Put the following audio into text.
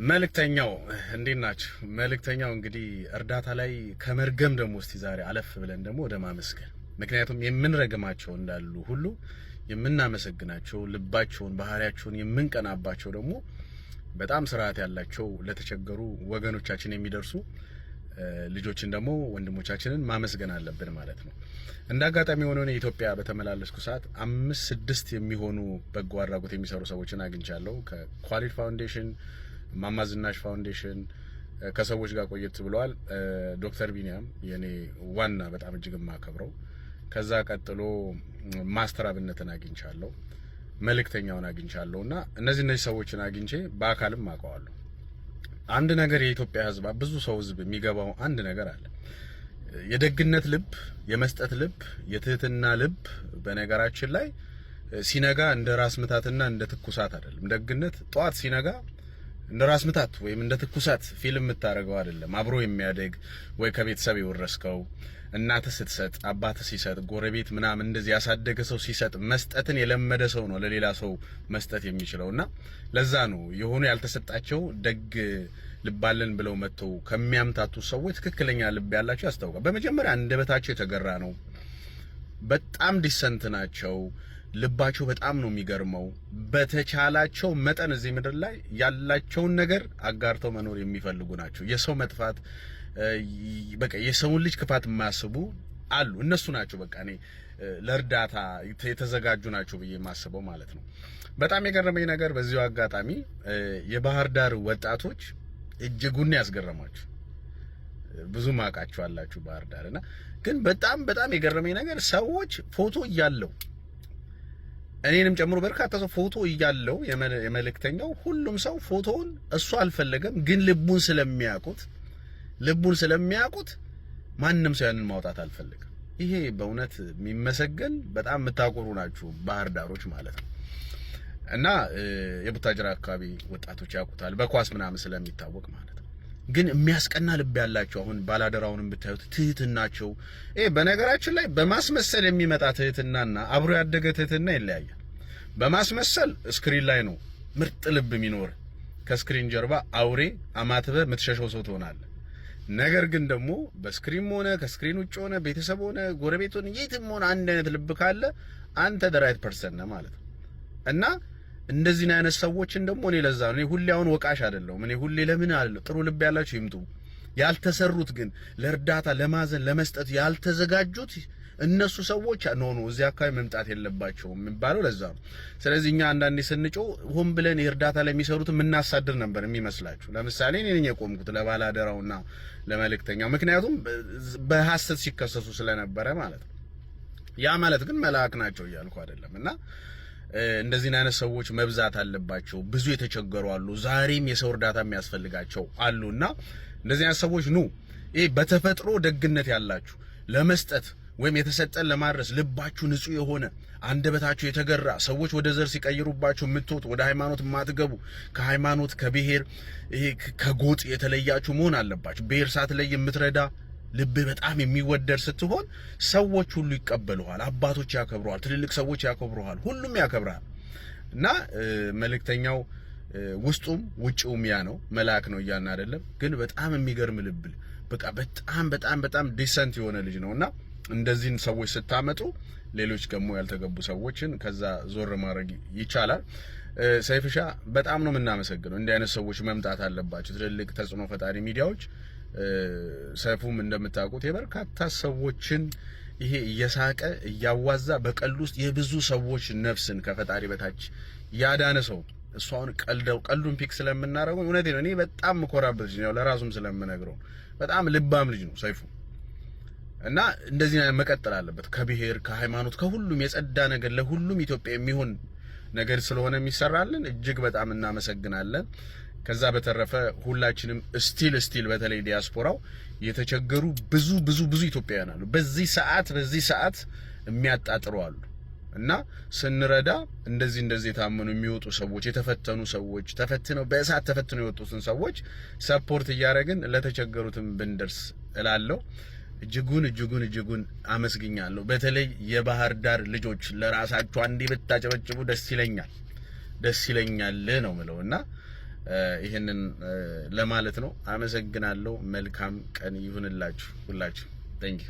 መልእክተኛው እንዴት ናችሁ? መልእክተኛው እንግዲህ እርዳታ ላይ ከመርገም ደግሞ እስቲ ዛሬ አለፍ ብለን ደግሞ ወደ ማመስገን፣ ምክንያቱም የምንረግማቸው እንዳሉ ሁሉ የምናመሰግናቸው ልባቸውን ባህሪያቸውን የምንቀናባቸው ደግሞ በጣም ስርዓት ያላቸው ለተቸገሩ ወገኖቻችን የሚደርሱ ልጆችን ደግሞ ወንድሞቻችንን ማመስገን አለብን ማለት ነው። እንደ አጋጣሚ ሆኖ ነው ኢትዮጵያ በተመላለስኩ ሰዓት 5-6 የሚሆኑ በጎ አድራጎት የሚሰሩ ሰዎችን አግኝቻለሁ። ከኳሊቲ ፋውንዴሽን፣ ማማዝናሽ ፋውንዴሽን ከሰዎች ጋር ቆየት ብለዋል። ዶክተር ቢኒያም የኔ ዋና በጣም እጅግ ማከብረው፣ ከዛ ቀጥሎ ማስተር አብነትን አግኝቻለሁ፣ መልእክተኛውን አግኝቻለሁና እነዚህ ሰዎችን አግኝቼ በአካልም አውቀዋለሁ። አንድ ነገር የኢትዮጵያ ህዝብ ብዙ ሰው ህዝብ የሚገባው አንድ ነገር አለ። የደግነት ልብ፣ የመስጠት ልብ፣ የትህትና ልብ በነገራችን ላይ ሲነጋ እንደ ራስ ምታትና እንደ ትኩሳት አይደለም። ደግነት ጧት ሲነጋ እንደ ራስ ምታት ወይም እንደ ትኩሳት ፊልም የምታረገው አይደለም። አብሮ የሚያደግ ወይ ከቤተሰብ የወረስከው እናትህ ስትሰጥ፣ አባትህ ሲሰጥ፣ ጎረቤት ምናምን እንደዚህ ያሳደገ ሰው ሲሰጥ መስጠትን የለመደ ሰው ነው ለሌላ ሰው መስጠት የሚችለውና ለዛ ነው የሆኑ ያልተሰጣቸው ደግ ልባለን ብለው መተው ከሚያምታቱ ሰዎች ትክክለኛ ልብ ያላቸው ያስታውቃል። በመጀመሪያ አንደበታቸው የተገራ ነው። በጣም ዲሰንት ናቸው። ልባቸው በጣም ነው የሚገርመው። በተቻላቸው መጠን እዚህ ምድር ላይ ያላቸውን ነገር አጋርተው መኖር የሚፈልጉ ናቸው። የሰው መጥፋት በቃ የሰውን ልጅ ክፋት የማያስቡ አሉ። እነሱ ናቸው በቃ እኔ ለእርዳታ የተዘጋጁ ናቸው ብዬ የማስበው ማለት ነው። በጣም የገረመኝ ነገር በዚሁ አጋጣሚ የባህር ዳር ወጣቶች እጅጉን ያስገረማችሁ ብዙ ማቃችሁ አላችሁ ባህር ዳርና፣ ግን በጣም የገረመኝ ነገር ሰዎች ፎቶ እያለው እኔንም ጨምሮ በርካታ ሰው ፎቶ እያለው የመልእክተኛው ሁሉም ሰው ፎቶውን እሱ አልፈለገም፣ ግን ልቡን ስለሚያውቁት ማንም ሰው ያንን ማውጣት አልፈለገም። ይሄ በእውነት የሚመሰገን በጣም የምታቆሩ ናችሁ ባህር ዳሮች ማለት ነው። እና የቡታጅራ አካባቢ ወጣቶች ያውቁታል በኳስ ምናምን ስለሚታወቅ ማለት ነው። ግን የሚያስቀና ልብ ያላቸው አሁን ባላደራውንም ብታዩት ትህትናቸው፣ በነገራችን ላይ በማስመሰል የሚመጣ ትህትናና አብሮ ያደገ ትህትና ይለያያል። በማስመሰል ስክሪን ላይ ነው ምርጥ ልብ የሚኖር፣ ከስክሪን ጀርባ አውሬ አማትበ የምትሸሸው ሰው ትሆናለህ። ነገር ግን ደግሞ በስክሪን ሆነ ከስክሪን ውጭ ሆነ ቤተሰብ ሆነ ጎረቤት ሆነ የትም ሆነ አንድ አይነት ልብ ካለ አንተ the right person ነህ ማለት ነው። እና እንደዚህ አይነት ሰዎችን ደግሞ እኔ ለዛ ነው ሁሌ አሁን ወቃሽ አይደለሁም። እኔ ሁሌ ለምን አይደለም ጥሩ ልብ ያላችሁ ይምጡ፣ ያልተሰሩት ግን ለእርዳታ ለማዘን ለመስጠት ያልተዘጋጁት እነሱ ሰዎች ኖ እዚህ አካባቢ መምጣት የለባቸውም የሚባለው ለዛ ነው። ስለዚህ እኛ አንዳንዴ ስንጮህ ሆን ብለን የእርዳታ ላይ የሚሰሩት የምናሳድር ነበር የሚመስላችሁ። ለምሳሌ እኔ ነኝ የቆምኩት ለባላደራውና ለመልእክተኛው፣ ምክንያቱም በሐሰት ሲከሰሱ ስለነበረ ማለት ነው። ያ ማለት ግን መልአክ ናቸው እያልኩ አይደለም። እና እንደዚህ አይነት ሰዎች መብዛት አለባቸው። ብዙ የተቸገሩ አሉ፣ ዛሬም የሰው እርዳታ የሚያስፈልጋቸው አሉና እንደዚህ አይነት ሰዎች በተፈጥሮ ደግነት ያላችሁ ለመስጠት ወይም የተሰጠን ለማድረስ ልባችሁ ንጹህ የሆነ አንደበታችሁ የተገራ ሰዎች ወደ ዘር ሲቀይሩባችሁ የምትወጡ ወደ ሃይማኖት የማትገቡ ከሃይማኖት ከብሔር ከጎጥ የተለያችሁ መሆን አለባችሁ። ብሔር ሳትለይ የምትረዳ ልብ በጣም የሚወደድ ስትሆን ሰዎች ሁሉ ይቀበሉሃል። አባቶች ያከብሩሃል፣ ትልልቅ ሰዎች ያከብሩሃል፣ ሁሉም ያከብራል። እና መልእክተኛው ውስጡም ውጪውም ያ ነው፣ መልአክ ነው እያልን አይደለም። ግን በጣም የሚገርም ልብ በቃ በጣም ዲሰንት የሆነ ልጅ ነውና እንደዚህን ሰዎች ስታመጡ ሌሎች ደግሞ ያልተገቡ ሰዎችን ከዛ ዞር ማድረግ ይቻላል። ሰይፍሻ በጣም ነው የምናመሰግነው። እንዲህ አይነት ሰዎች መምጣት አለባቸው፣ ትልልቅ ተጽዕኖ ፈጣሪ ሚዲያዎች። ሰይፉም እንደምታውቁት የበርካታ ሰዎችን ይሄ እየሳቀ እያዋዛ በቀል ውስጥ የብዙ ሰዎች ነፍስን ከፈጣሪ በታች ያዳነ ሰው። እሷን ቀልዱን ፒክ ስለምናረገው እውነቴ ነው። እኔ በጣም ምኮራበት ልጅ ነው፣ ለራሱም ስለምነግረው በጣም ልባም ልጅ ነው ሰይፉ። እና እንደዚህ መቀጠል አለበት። ከብሔር ከሃይማኖት ከሁሉም የጸዳ ነገር ለሁሉም ኢትዮጵያ የሚሆን ነገር ስለሆነ የሚሰራልን እጅግ በጣም እናመሰግናለን። ከዛ በተረፈ ሁላችንም ስቲል በተለይ ዲያስፖራው የተቸገሩ ብዙ ኢትዮጵያውያን አሉ። በዚህ ሰዓት የሚያጣጥሩ አሉ። እና ስንረዳ እንደዚህ የታመኑ የሚወጡ ሰዎች የተፈተኑ ሰዎች ተፈትነው በእሳት ተፈትነው የወጡትን ሰዎች ሰፖርት እያደረግን ለተቸገሩትም ብንደርስ እላለሁ። እጅጉን አመስግኛለሁ። በተለይ የባህር ዳር ልጆች ለራሳችሁ አንዴ ብታጨበጭቡ ደስ ይለኛል ነው ምለውና ይሄንን ለማለት ነው። አመሰግናለሁ። መልካም ቀን ይሁንላችሁ ሁላችሁ። ታንኪዩ